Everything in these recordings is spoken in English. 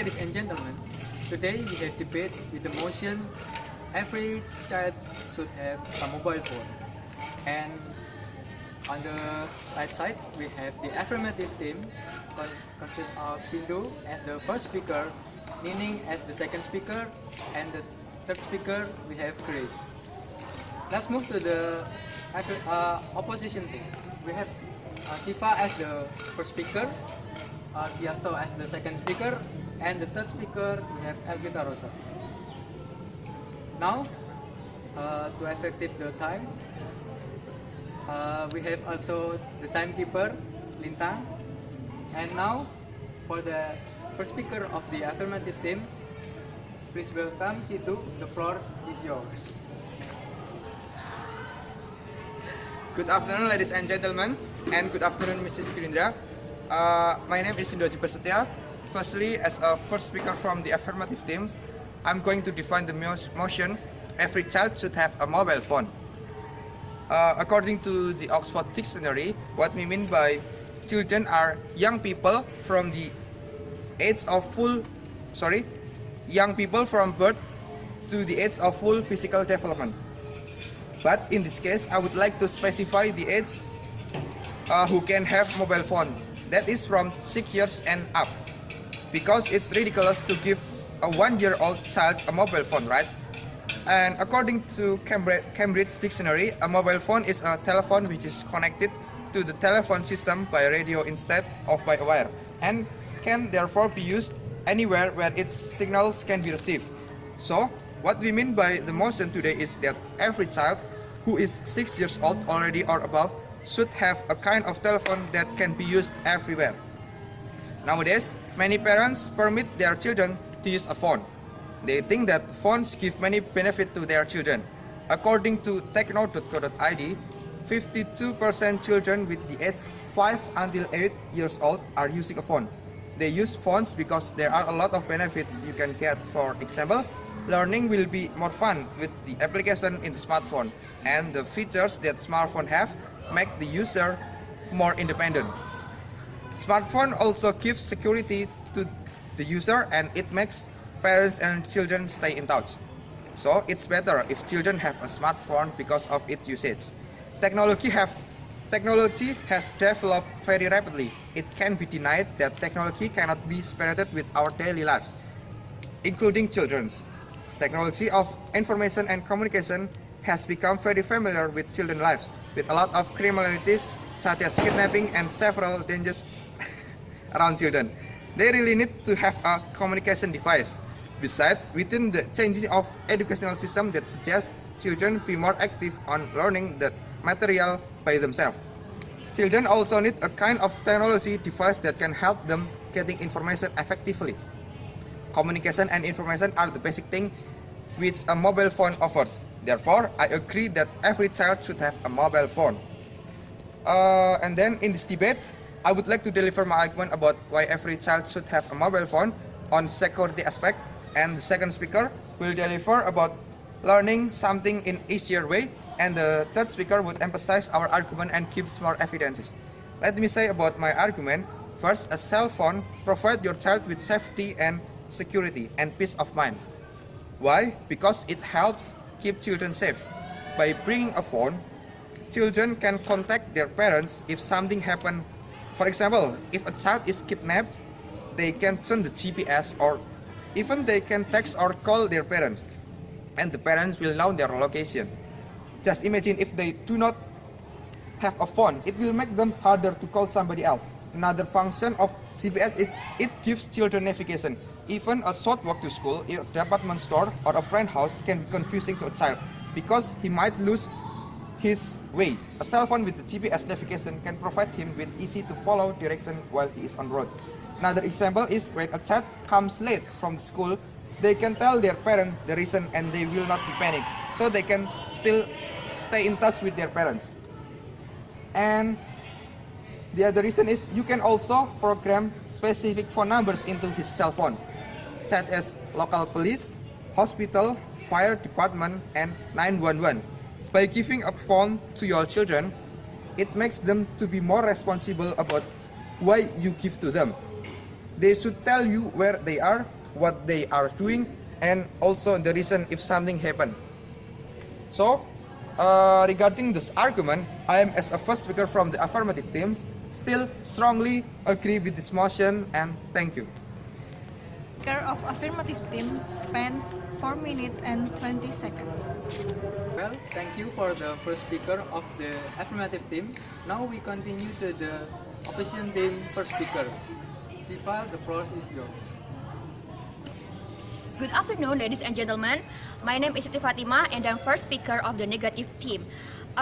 ladies and gentlemen, today we have debate with the motion every child should have a mobile phone. And on the right side, we have the affirmative team consists of Sindu as the first speaker, Nining as the second speaker, and the third speaker we have Grace. Let's move to the opposition team. We have Siva as the first speaker, Driasto as the second speaker, and the third speaker we have Elvita Rosa. Now, to effective the time, we have also the timekeeper, Lintang. And now, for the first speaker of the affirmative team, please welcome Situ. The floor is yours. Good afternoon, ladies and gentlemen, and good afternoon, Mrs. Kirindra. My name is Sindu Prasetya. Firstly, as a first speaker from the affirmative teams, I'm going to define the motion every child should have a mobile phone. According to the Oxford Dictionary, what we mean by children are young people from the age of young people from birth to the age of full physical development. But in this case, I would like to specify the age who can have mobile phone. That is from 6 years and up. Because it's ridiculous to give a 1-year-old child a mobile phone, right? And according to Cambridge Dictionary, a mobile phone is a telephone which is connected to the telephone system by radio instead of by a wire, and can therefore be used anywhere where its signals can be received. So, what we mean by the motion today is that every child who is 6 years old already or above should have a kind of telephone that can be used everywhere. Nowadays, many parents permit their children to use a phone. They think that phones give many benefit to their children. According to techno.co.id, 52% children with the age 5 until 8 years old are using a phone. They use phones because there are a lot of benefits you can get. For example, learning will be more fun with the application in the smartphone, and the features that smartphones have make the user more independent. Smartphone also gives security to the user, and it makes parents and children stay in touch. So it's better if children have a smartphone because of its usage. Technology has developed very rapidly. It can be denied that technology cannot be separated with our daily lives, including children's. Technology of information and communication has become very familiar with children's lives, with a lot of criminalities such as kidnapping and several dangers around children. They really need to have a communication device. Besides, within the changing of educational system that suggests children be more active on learning the material by themselves. Children also need a kind of technology device that can help them getting information effectively. Communication and information are the basic thing which a mobile phone offers. Therefore, I agree that every child should have a mobile phone. And then in this debate, I would like to deliver my argument about why every child should have a mobile phone on security aspect, and the second speaker will deliver about learning something in easier way, and the third speaker would emphasize our argument and gives more evidences. Let me say about my argument. First, a cell phone provides your child with safety and security and peace of mind. Why? Because it helps keep children safe. By bringing a phone, children can contact their parents if something happens. For example, if a child is kidnapped, they can turn the GPS, or even they can text or call their parents, and the parents will know their location. Just imagine if they do not have a phone, it will make them harder to call somebody else. Another function of GPS is it gives children navigation. Even a short walk to school, a department store, or a friend's house can be confusing to a child because he might lose his way. A cell phone with the GPS navigation can provide him with easy to follow direction while he is on road. Another example is when a child comes late from the school, they can tell their parents the reason and they will not be panicked, so they can still stay in touch with their parents. And the other reason is you can also program specific phone numbers into his cell phone, such as local police, hospital, fire department, and 911. By giving a phone to your children, it makes them to be more responsible about why you give to them. They should tell you where they are, what they are doing, and also the reason if something happened. So, regarding this argument, I am as a first speaker from the affirmative teams still strongly agree with this motion, and thank you. Speaker of affirmative team spends 4 minutes and 20 seconds. Well, thank you for the first speaker of the affirmative team. Now we continue to the opposition team first speaker. Siva, the floor is yours. Good afternoon, ladies and gentlemen. My name is Siti Fatimah, and I'm first speaker of the negative team.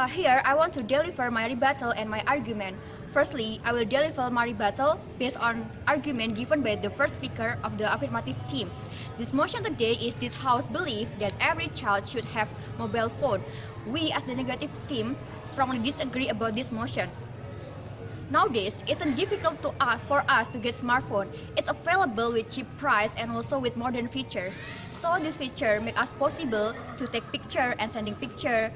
Here, I want to deliver my rebuttal and my argument. Firstly, I will deliver my rebuttal based on argument given by the first speaker of the affirmative team. This motion today is this House belief that every child should have mobile phone. We as the negative team strongly disagree about this motion. Nowadays, it's difficult for us to get smartphone. It's available with cheap price and also with modern feature. So this feature make us possible to take picture and sending picture,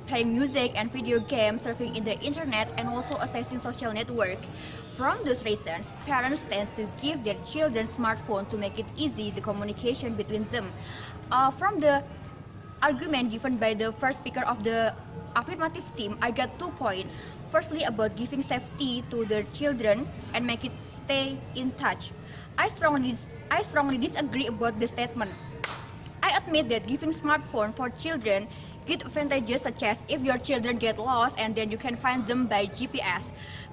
playing music and video games, surfing in the internet, and also accessing social network. From those reasons, parents tend to give their children smartphone to make it easy the communication between them. From the argument given by the first speaker of the affirmative team, I got 2 points. Firstly, about giving safety to their children and make it stay in touch. I strongly disagree about the statement. I admit that giving smartphone for children get advantages such as if your children get lost and then you can find them by GPS.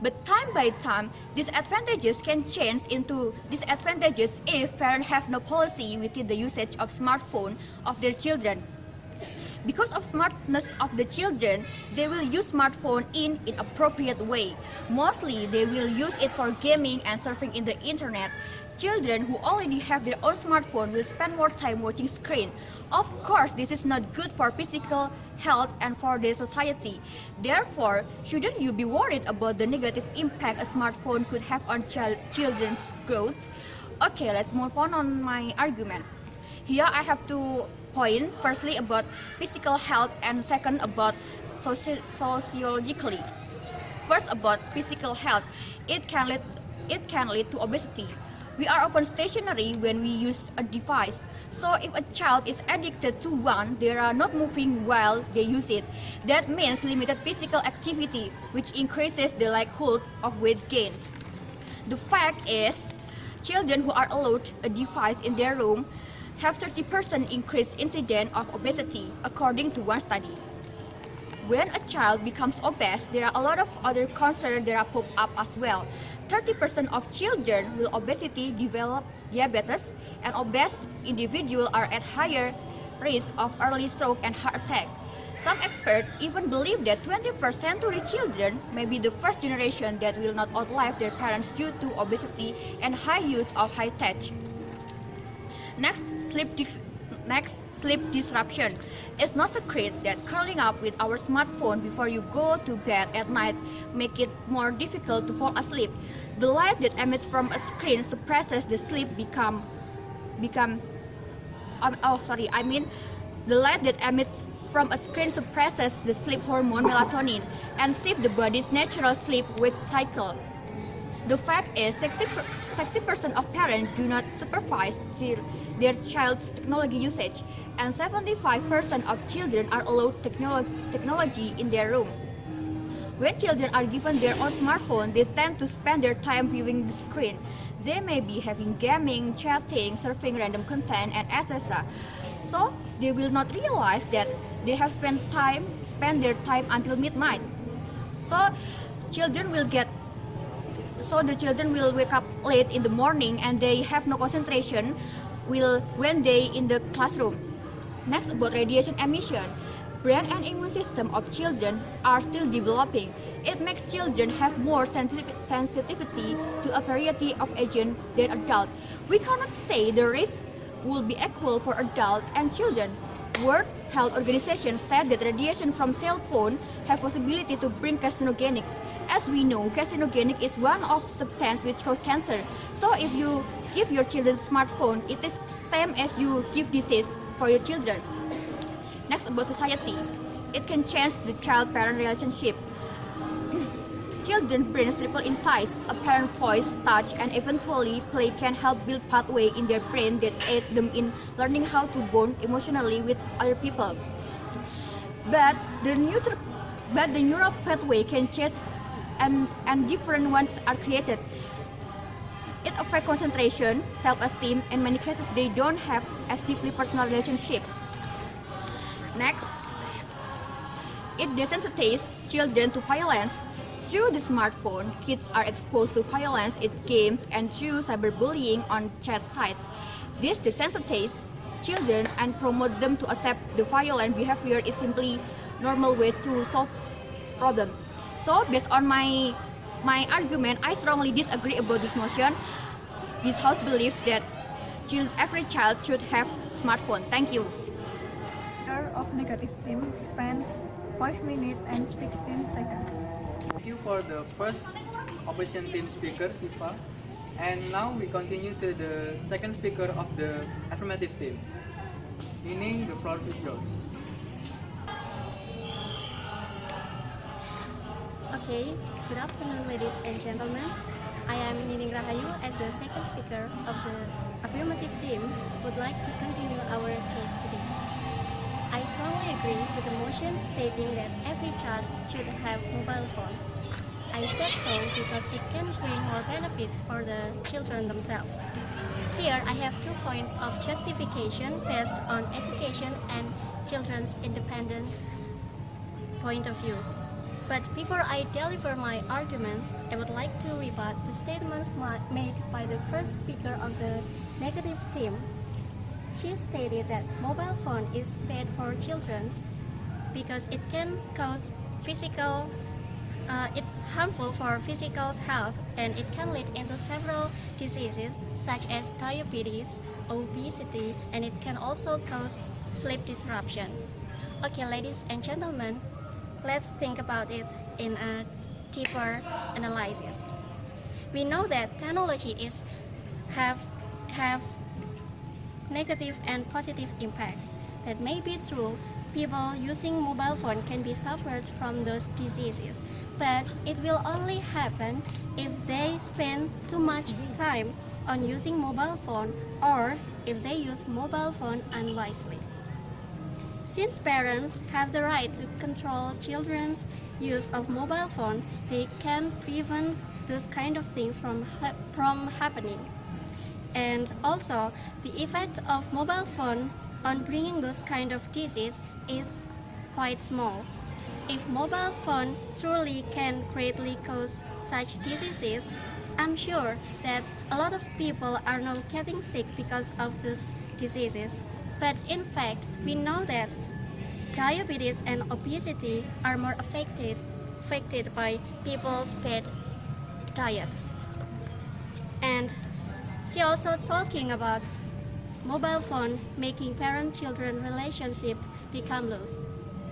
But time by time, these advantages can change into disadvantages if parents have no policy within the usage of smartphone of their children. Because of smartness of the children, they will use smartphone in inappropriate way. Mostly, they will use it for gaming and surfing in the internet. Children who already have their own smartphone will spend more time watching screen. Of course, this is not good for physical health and for the society. Therefore, shouldn't you be worried about the negative impact a smartphone could have on children's growth? Okay, let's move on my argument. Here I have 2 points. Firstly, about physical health, and second, about sociologically. First, about physical health, it can lead to obesity. We are often stationary when we use a device. So if a child is addicted to one, they are not moving while they use it. That means limited physical activity, which increases the likelihood of weight gain. The fact is, children who are allowed a device in their room have 30% increased incidence of obesity, according to one study. When a child becomes obese, there are a lot of other concerns that are pop up as well. 30% of children with obesity develop diabetes, and obese individuals are at higher risk of early stroke and heart attack. Some experts even believe that 21st century children may be the first generation that will not outlive their parents due to obesity and high use of high tech. Next, sleep disruption. It's no secret that curling up with our smartphone before you go to bed at night make it more difficult to fall asleep. The light that emits from a screen suppresses the sleep the light that emits from a screen suppresses the sleep hormone melatonin and shifts the body's natural sleep-wake cycle. The fact is, 60% of parents do not supervise their child's technology usage, and 75% of children are allowed technology in their room. When children are given their own smartphone, they tend to spend their time viewing the screen. They may be having gaming, chatting, surfing random content, and etc. So they will not realize that they have spent their time until midnight. So the children will wake up late in the morning and they have no concentration when they in the classroom. Next, about radiation emission. Brain and immune system of children are still developing. It makes children have more sensitivity to a variety of agents than adults. We cannot say the risk will be equal for adults and children. World Health Organization said that radiation from cell phone have possibility to bring carcinogenics. As we know, carcinogenic is one of substance which cause cancer. So if you give your children smartphone, it is same as you give disease for your children. Next, about society. It can change the child-parent relationship. Children's brains triple in size. A parent's voice, touch, and eventually play can help build pathway in their brain that aid them in learning how to bond emotionally with other people. But the neural pathway can change and different ones are created. It affects concentration, self-esteem, and in many cases they don't have as deeply personal relationship. Next, it desensitizes children to violence. Through the smartphone, kids are exposed to violence in games and through cyberbullying on chat sites. This desensitizes children and promote them to accept the violent behavior is simply normal way to solve problem. So based on my argument, I strongly disagree about this notion. This house believes that every child should have smartphone. Thank you. Speaker of negative team spends 5 minutes and 16 seconds. Thank you for the first opposition team speaker, Siva. And now we continue to the second speaker of the affirmative team. Meaning the floor is yours. Okay, good afternoon ladies and gentlemen. I am Nining Rahayu as the second speaker of the affirmative team would like to continue our case today. I strongly agree with the motion stating that every child should have mobile phone. I said so because it can bring more benefits for the children themselves. Here I have 2 points of justification based on education and children's independence point of view. But before I deliver my arguments, I would like to rebut the statements made by the first speaker of the negative team. She stated that mobile phone is bad for children because it can cause harmful for physical health, and it can lead into several diseases such as diabetes, obesity, and it can also cause sleep disruption. Okay, ladies and gentlemen, let's think about it in a deeper analysis. We know that technology have negative and positive impacts. That may be true. People using mobile phone can be suffered from those diseases, but it will only happen if they spend too much time on using mobile phone or if they use mobile phone unwisely. Since parents have the right to control children's use of mobile phone, they can prevent those kind of things from happening. And also, the effect of mobile phone on bringing those kind of disease is quite small. If mobile phone truly can greatly cause such diseases, I'm sure that a lot of people are not getting sick because of these diseases. But in fact, we know that diabetes and obesity are more affected by people's bad diet. And she also talking about mobile phone making parent-children relationship become loose.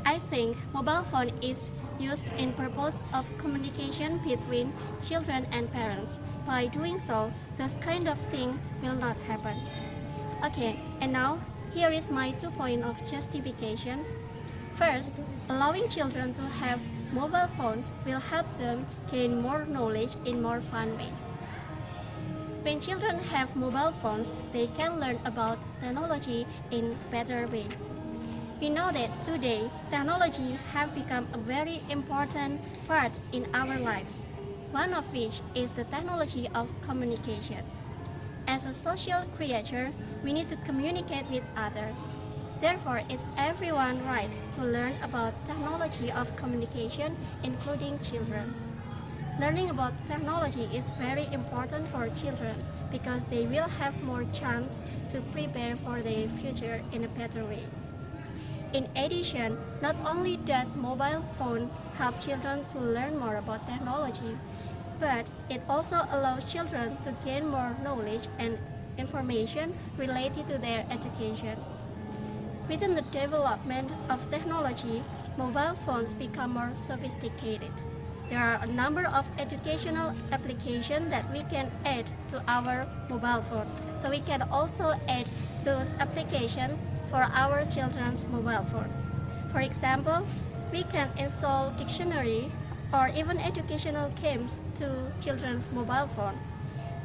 I think mobile phone is used in purpose of communication between children and parents. By doing so, this kind of thing will not happen. Okay, and now here is my 2 points of justifications. First, allowing children to have mobile phones will help them gain more knowledge in more fun ways. When children have mobile phones, they can learn about technology in a better way. We know that today, technology have become a very important part in our lives, one of which is the technology of communication. As a social creature, we need to communicate with others. Therefore, it's everyone's right to learn about technology of communication, including children. Learning about technology is very important for children because they will have more chance to prepare for their future in a better way. In addition, not only does mobile phone help children to learn more about technology, but it also allows children to gain more knowledge and information related to their education. Within the development of technology, mobile phones become more sophisticated. There are a number of educational applications that we can add to our mobile phone. So we can also add those applications for our children's mobile phone. For example, we can install dictionary or even educational games to children's mobile phone.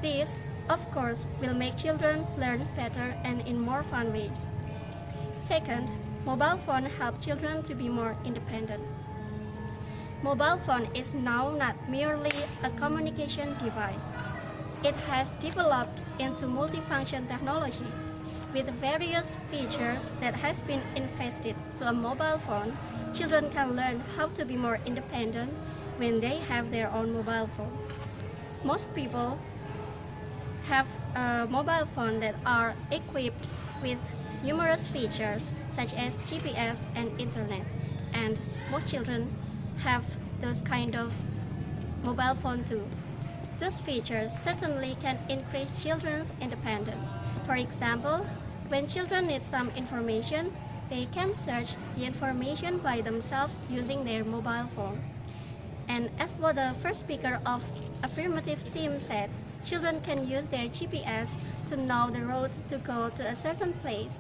This, of course, will make children learn better and in more fun ways. Second, mobile phone help children to be more independent. Mobile phone is now not merely a communication device. It has developed into multifunction technology. With various features that has been invested to a mobile phone, children can learn how to be more independent when they have their own mobile phone. Most people have a mobile phone that are equipped with numerous features such as GPS and internet, and most children have those kind of mobile phone too. Those features certainly can increase children's independence. For example, when children need some information, they can search the information by themselves using their mobile phone. And as what the first speaker of Affirmative team said, children can use their GPS to know the road to go to a certain place.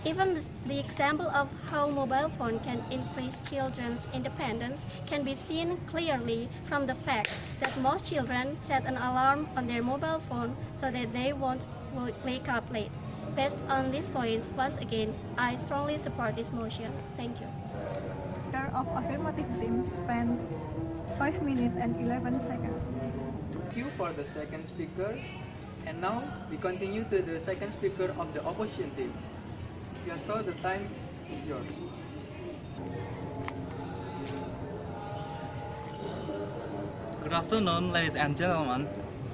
Even the example of how mobile phone can increase children's independence can be seen clearly from the fact that most children set an alarm on their mobile phone so that they won't wake up late. Based on these points, once again, I strongly support this motion. Thank you. Speaker of Affirmative team spends 5 minutes and 11 seconds. Thank you for the second speaker. And now we continue to the second speaker of the opposition team. Driasto, the time is yours. Good afternoon, ladies and gentlemen.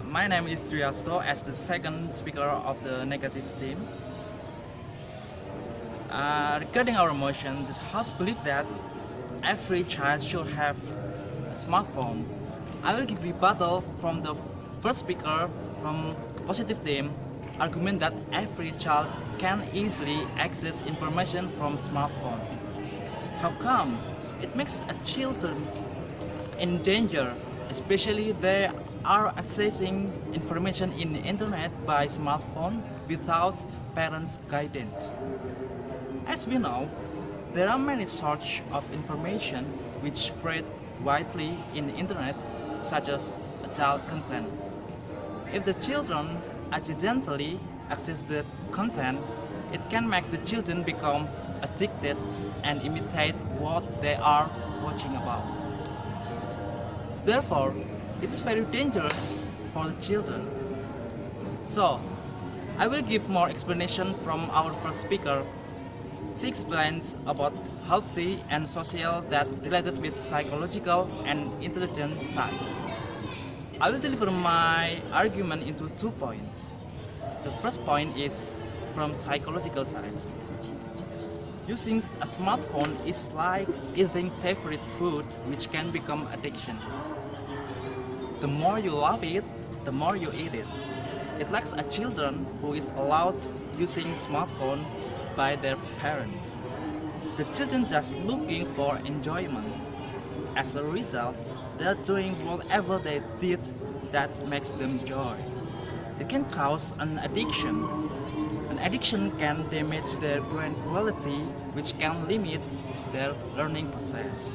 My name is Driasto as the second speaker of the negative team. Regarding our motion, this House believes that every child should have a smartphone. I will give rebuttal from the first speaker from positive team, argument that every child can easily access information from smartphone. How come? It makes a children in danger, especially they are accessing information in the internet by smartphone without parents' guidance. As we know, there are many sources of information which spread widely in the internet, such as adult content. If the children accidentally access the content, it can make the children become addicted and imitate what they are watching about. Therefore, it is very dangerous for the children. So, I will give more explanation from our first speaker. She explains about healthy and social that related with psychological and intelligent sides. I will deliver my argument into 2 points. The first point is from psychological sides. Using a smartphone is like eating favorite food, which can become addiction. The more you love it, the more you eat it. It lacks a children who is allowed using smartphone by their parents. The children just looking for enjoyment. As a result, they are doing whatever they did that makes them joy. It can cause an addiction. An addiction can damage their brain quality, which can limit their learning process.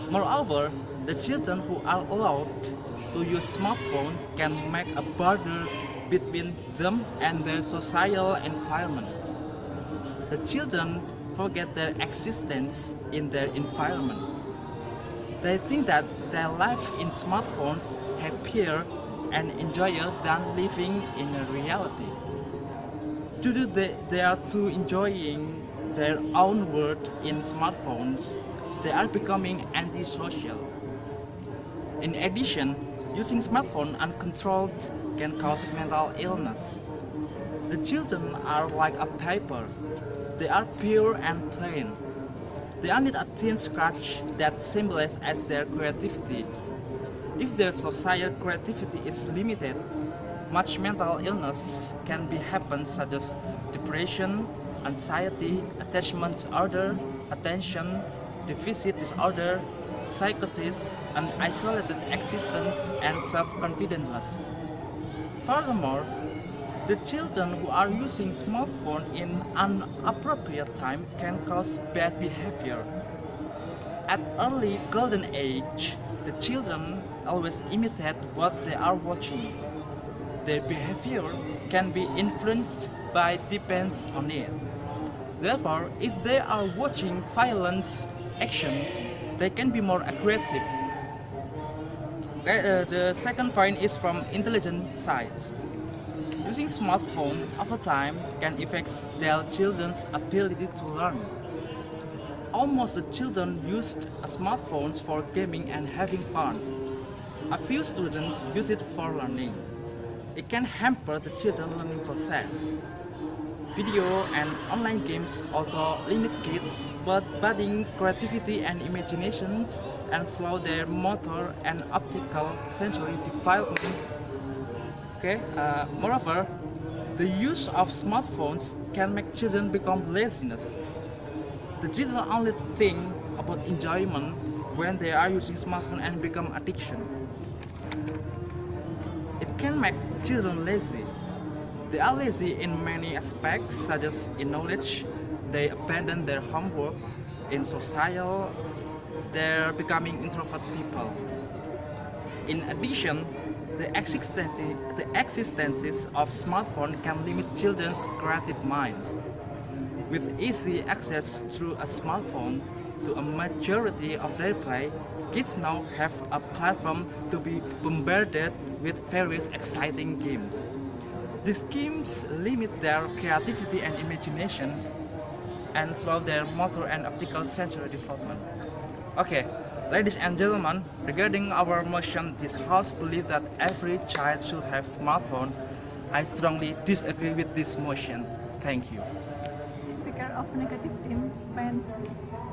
Moreover, the children who are allowed to use smartphones can make a border between them and their social environments. The children forget their existence in their environments. They think that their life in smartphones happier and enjoyer than living in a reality. Due to they are too enjoying their own world in smartphones, they are becoming antisocial. In addition, using smartphone uncontrolled can cause mental illness. The children are like a paper. They are pure and plain. They only need a thin scratch that symbolizes as their creativity. If their social creativity is limited, much mental illness can be happen, such as depression, anxiety, attachment disorder, attention deficit disorder, psychosis, an isolated existence, and self-confidence. Furthermore, the children who are using smartphone in inappropriate time can cause bad behavior. At early golden age, the children always imitate what they are watching. Their behavior can be influenced by depends on it. Therefore, if they are watching violent actions, they can be more aggressive. The second point is from intelligent side. Using smartphone over time can affect their children's ability to learn. Almost the children used smartphones for gaming and having fun. A few students use it for learning. It can hamper the children's learning process. Video and online games also limit kids, but budding creativity and imagination and slow their motor and optical sensory development. Moreover, the use of smartphones can make children become laziness. The children only think about enjoyment when they are using smartphone and become addiction. It can make children lazy. They are lazy in many aspects, such as in knowledge. They abandon their homework. In social, they're becoming introvert people. In addition, the existence of smartphone can limit children's creative minds. With easy access through a smartphone to a majority of their play, kids now have a platform to be bombarded with various exciting games. These games limit their creativity and imagination and slow their motor and optical sensory development. Okay, ladies and gentlemen, regarding our motion, this house believes that every child should have smartphone. I strongly disagree with this motion. Thank you. Speaker of negative team spent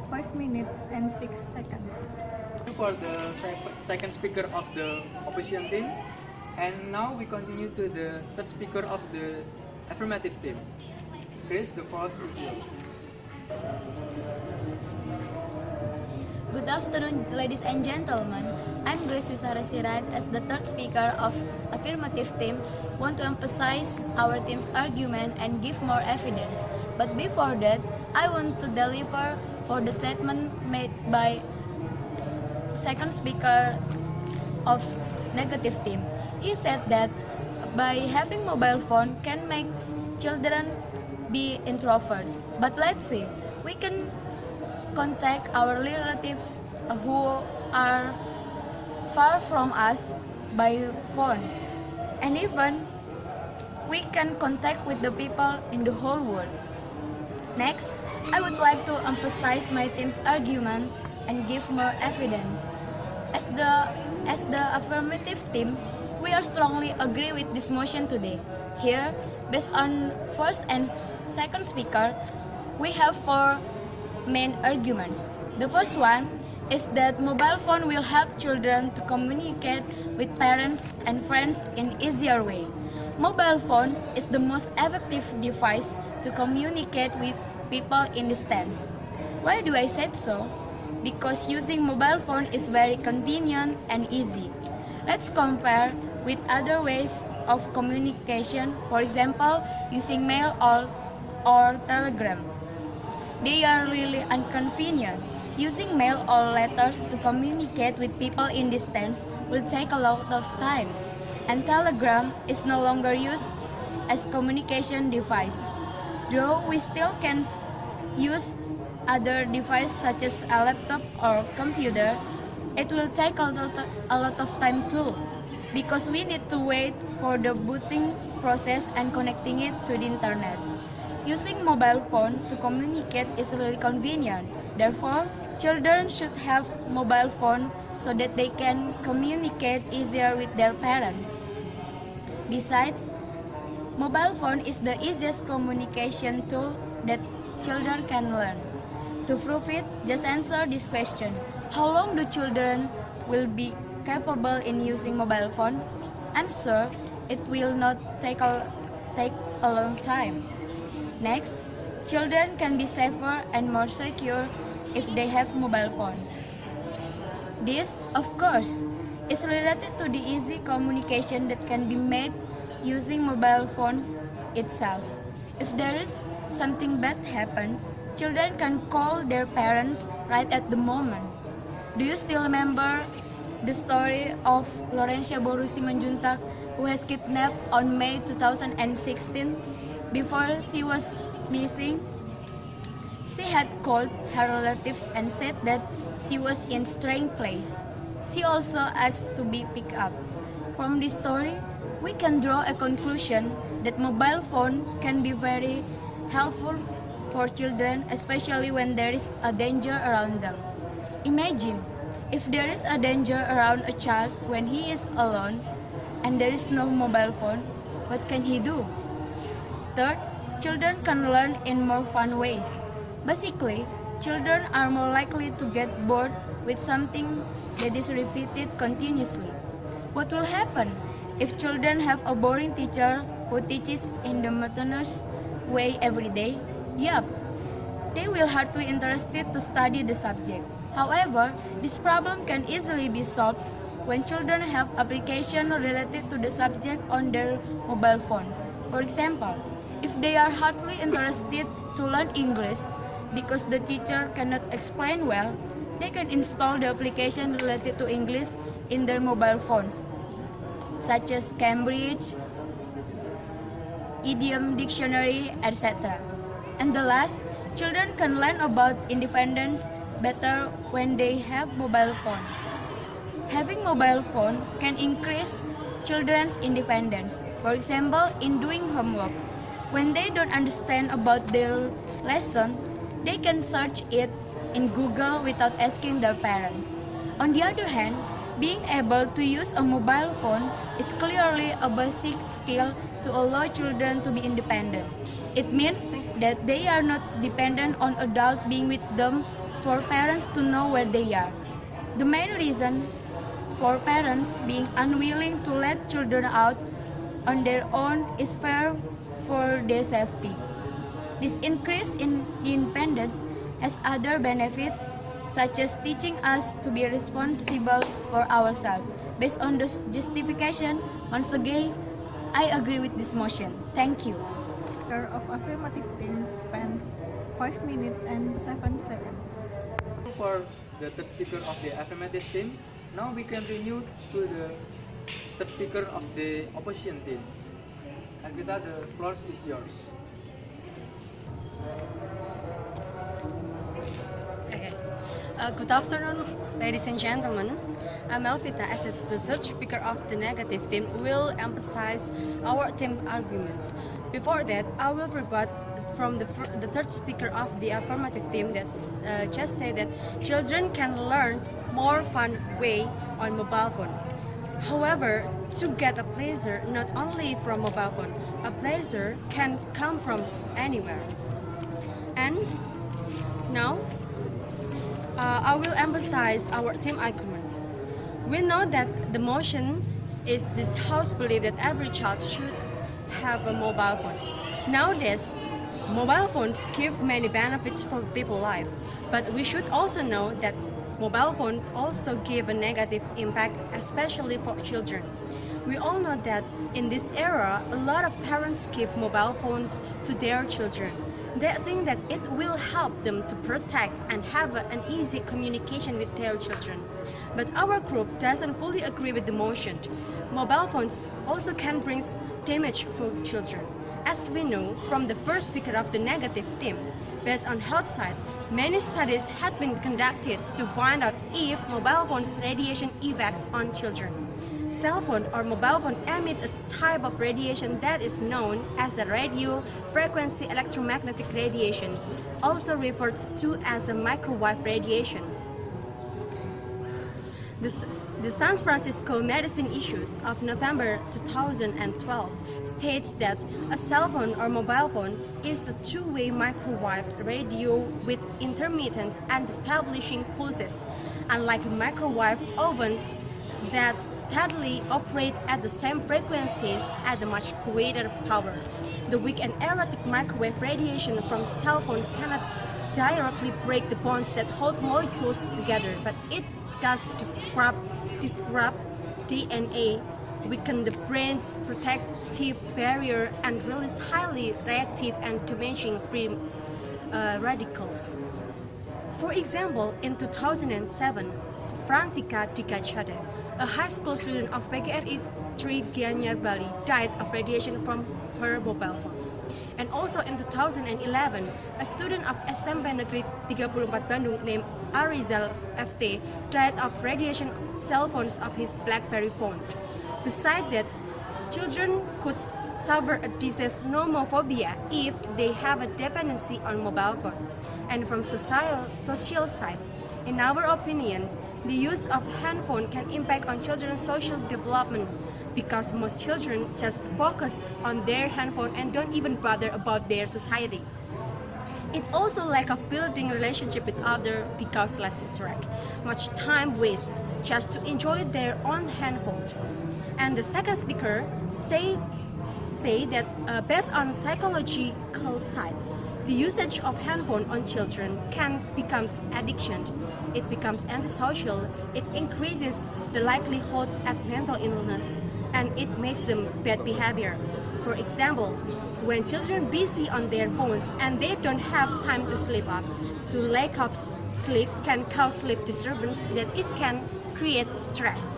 5 minutes and 6 seconds. For the second speaker of the opposition team, and now we continue to the third speaker of the affirmative team. Chris, the first is yours. Good afternoon, ladies and gentlemen. I'm Wisara SIrait as the third speaker of affirmative team. Want to emphasize our team's argument and give more evidence. But before that, I want to deliver for the statement made by second speaker of negative team. He said that by having mobile phone can make children be introvert. But let's see, we can contact our relatives who are far from us by phone, and even we can contact with the people in the whole world. Next, I would like to emphasize my team's argument and give more evidence. As the affirmative team, we are strongly agree with this motion today. Here, based on first and second speaker, we have 4 main arguments. The first one is that mobile phone will help children to communicate with parents and friends in easier way. Mobile phone is the most effective device to communicate with people in distance. Why do I say so? Because using mobile phone is very convenient and easy. Let's compare with other ways of communication, for example, using mail or telegram. They are really inconvenient. Using mail or letters to communicate with people in distance will take a lot of time, and telegram is no longer used as communication device. Though we still can use other devices such as a laptop or computer, it will take a lot of time too, because we need to wait for the booting process and connecting it to the internet. Using mobile phone to communicate is really convenient. Therefore, children should have mobile phone so that they can communicate easier with their parents. Besides, mobile phone is the easiest communication tool that children can learn. To prove it, just answer this question. How long do children will be capable in using mobile phone? I'm sure it will not take a long time. Next, children can be safer and more secure if they have mobile phones. This, of course, is related to the easy communication that can be made using mobile phones itself. If there is something bad happens, children can call their parents right at the moment. Do you still remember the story of Laurencia Borusi Manjuntak, who was kidnapped on May 2016? Before she was missing, she had called her relative and said that she was in a strange place. She also asked to be picked up. From this story, we can draw a conclusion that mobile phone can be very helpful for children, especially when there is a danger around them. Imagine if there is a danger around a child when he is alone and there is no mobile phone, what can he do? Third, children can learn in more fun ways. Basically, children are more likely to get bored with something that is repeated continuously. What will happen if children have a boring teacher who teaches in the monotonous way every day? Yup, they will hardly interested to study the subject. However, this problem can easily be solved when children have applications related to the subject on their mobile phones. For example, if they are hardly interested to learn English because the teacher cannot explain well, they can install the application related to English in their mobile phones, such as Cambridge, Idiom Dictionary, etc. And the last, children can learn about independence better when they have mobile phone. Having mobile phone can increase children's independence. For example, in doing homework, when they don't understand about their lesson, they can search it in Google without asking their parents. On the other hand, being able to use a mobile phone is clearly a basic skill to allow children to be independent. It means that they are not dependent on adults being with them for parents to know where they are. The main reason for parents being unwilling to let children out on their own is fear for their safety. This increase in independence has other benefits, such as teaching us to be responsible for ourselves. Based on this justification, once again, I agree with this motion. Thank you. Speaker of affirmative team spends 5 minutes and 7 seconds. For the third speaker of the affirmative team, now we continue to the third speaker of the opposition team. Elvita, the floor is yours. Okay. Good afternoon, ladies and gentlemen. I'm Elvita. As the third speaker of the negative team, will emphasize our team arguments. Before that, I will rebut from the third speaker of the affirmative team that just said that children can learn more fun way on mobile phone. However, to get a pleasure not only from mobile phone, a pleasure can come from anywhere. And now, I will emphasize our team arguments. We know that the motion is this house belief that every child should have a mobile phone. Nowadays, mobile phones give many benefits for people's life, but we should also know that mobile phones also give a negative impact, especially for children. We all know that in this era, a lot of parents give mobile phones to their children. They think that it will help them to protect and have an easy communication with their children. But our group doesn't fully agree with the motion. Mobile phones also can bring damage for children. As we know from the first speaker of the negative team, based on health side, many studies have been conducted to find out if mobile phones radiation effects on children. Cell phone or mobile phone emit a type of radiation that is known as the radio frequency electromagnetic radiation, also referred to as a microwave radiation. The San Francisco Medicine Issues of November 2012 states that a cell phone or mobile phone is a two-way microwave radio with intermittent and establishing pulses, unlike microwave ovens that steadily operate at the same frequencies at a much greater power. The weak and erratic microwave radiation from cell phones cannot directly break the bonds that hold molecules together, but it does disrupt DNA, weaken the brain's protective barrier, and release highly reactive and damaging free radicals. For example, in 2007, Frantika Dikachade, a high school student of PGRI 3 Gianyar, Bali, died of radiation from her mobile phones. And also in 2011, a student of SMP Negeri 34 Bandung named Arizal FT died of radiation cell phones of his BlackBerry phone. Besides that, children could suffer a disease nomophobia if they have a dependency on mobile phone. And from social side, in our opinion, the use of handphone can impact on children's social development because most children just focus on their handphone and don't even bother about their society. It also lack of building relationship with others because less interact, much time waste just to enjoy their own handphone. And the second speaker say that based on psychological side, the usage of handphone on children can become addiction. It becomes antisocial. It increases the likelihood at mental illness, and it makes them bad behavior. For example, when children busy on their phones and they don't have time to sleep up, the lack of sleep can cause sleep disturbance that it can create stress.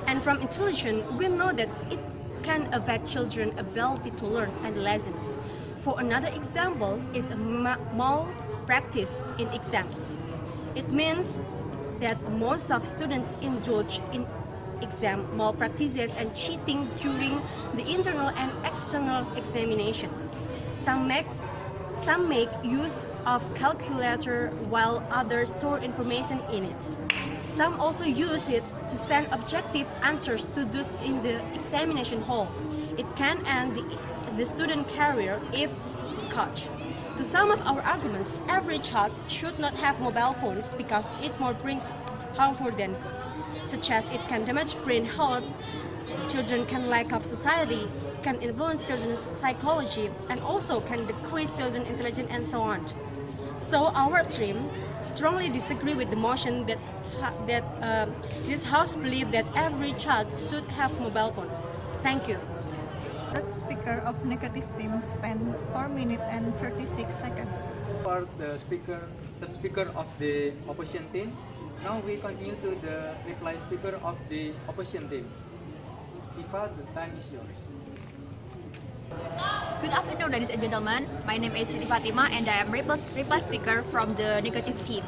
And from intelligence, we know that it can affect children's ability to learn and lessons. For another example is malpractice in exams. It means that most of students indulge in exam malpractices and cheating during the internal and external examinations. Some make use of calculator while others store information in it. Some also use it to send objective answers to those in the examination hall. It can end the student career if caught. To sum up our arguments, every child should not have mobile phones because it more brings harmful than good, such as it can damage brain health, children can lack of society, can influence children's psychology, and also can decrease children's intelligence and so on. So our team strongly disagree with the motion that this house believes that every child should have mobile phone. Thank you. Third speaker of negative team spent 4 minutes and 36 seconds. For the third speaker of the opposition team, now we continue to the reply speaker of the opposition team. Siva, the time is yours. Good afternoon, ladies and gentlemen. My name is Siti Fatimah and I am reply speaker from the negative team.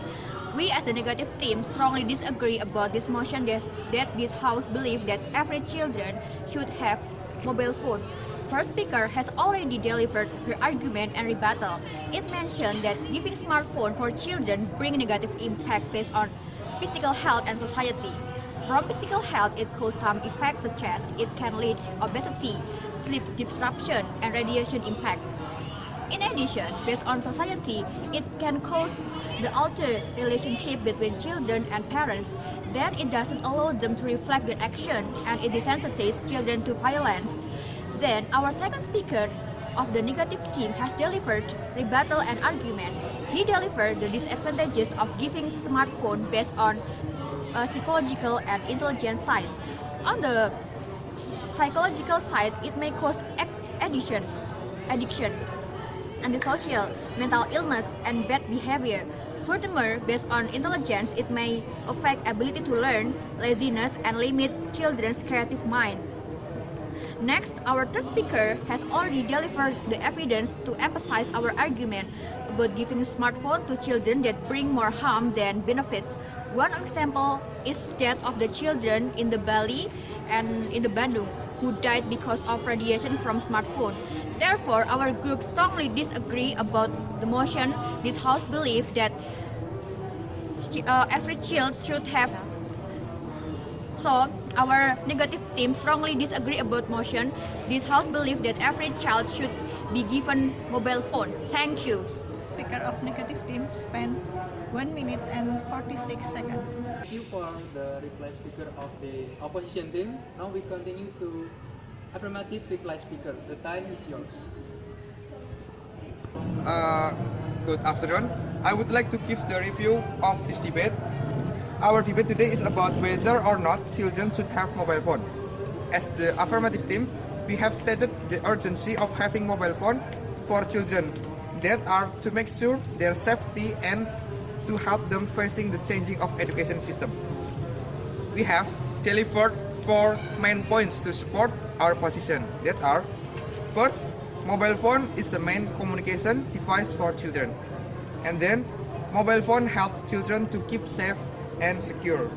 We as the negative team strongly disagree about this motion that this house believes that every children should have mobile phone. First speaker has already delivered her argument and rebuttal. It mentioned that giving smartphone for children bring negative impact based on physical health and society. From physical health, it causes some effects such as it can lead to obesity, sleep disruption, and radiation impact. In addition, based on society, it can cause the altered relationship between children and parents. Then it doesn't allow them to reflect their action and it desensitizes children to violence. Then our second speaker of the negative team has delivered rebuttal and argument. He delivered the disadvantages of giving smartphone based on psychological and intelligence side. On the psychological side, it may cause addiction, antisocial, mental illness, and bad behavior. Furthermore, based on intelligence, it may affect ability to learn, laziness, and limit children's creative mind. Next, our third speaker has already delivered the evidence to emphasize our argument about giving smartphone to children that bring more harm than benefits. One example is that of the children in the Bali and in the Bandung who died because of radiation from smartphone. Therefore, our group strongly disagree about the motion. This house believes that every child should have. So, our negative team strongly disagree about motion. This house believes that every child should be given mobile phone. Thank you. Speaker of negative team spends 1 minute and 46 seconds. Thank you for the reply speaker of the opposition team. Now we continue to affirmative reply speaker. The time is yours. Good afternoon. I would like to give the review of this debate. Our debate today is about whether or not children should have mobile phone. As the affirmative team, we have stated the urgency of having mobile phone for children that are to make sure their safety and to help them facing the changing of education system. We have delivered 4 main points to support our position. That are, first, mobile phone is the main communication device for children. And then, mobile phone helps children to keep safe and secure.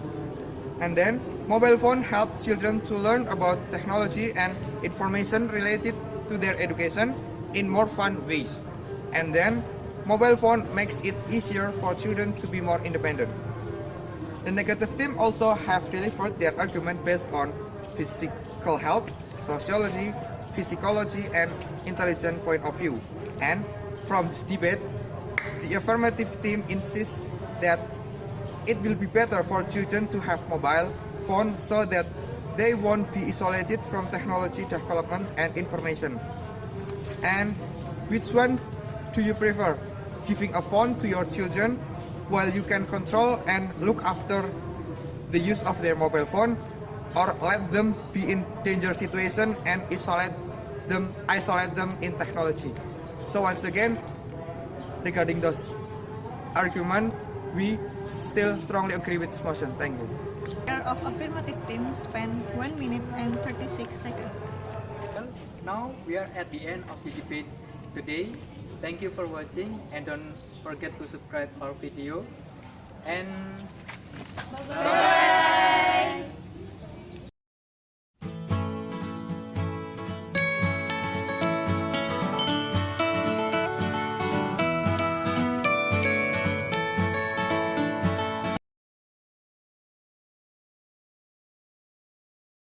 And then, mobile phone helps children to learn about technology and information related to their education in more fun ways. And then, mobile phone makes it easier for children to be more independent. The negative team also have delivered their argument based on physical health, sociology, psychology, and intelligent point of view. And from this debate, the affirmative team insists that it will be better for children to have mobile phone so that they won't be isolated from technology development and information. And which one do you prefer? Giving a phone to your children while you can control and look after the use of their mobile phone, or let them be in danger situation and isolate them in technology? So once again, regarding those arguments, we still strongly agree with this motion. Thank you. Chair of affirmative team spent 1 minute and 36 seconds. Well, now we are at the end of the debate today. Thank you for watching, and don't forget to subscribe our video. And bye.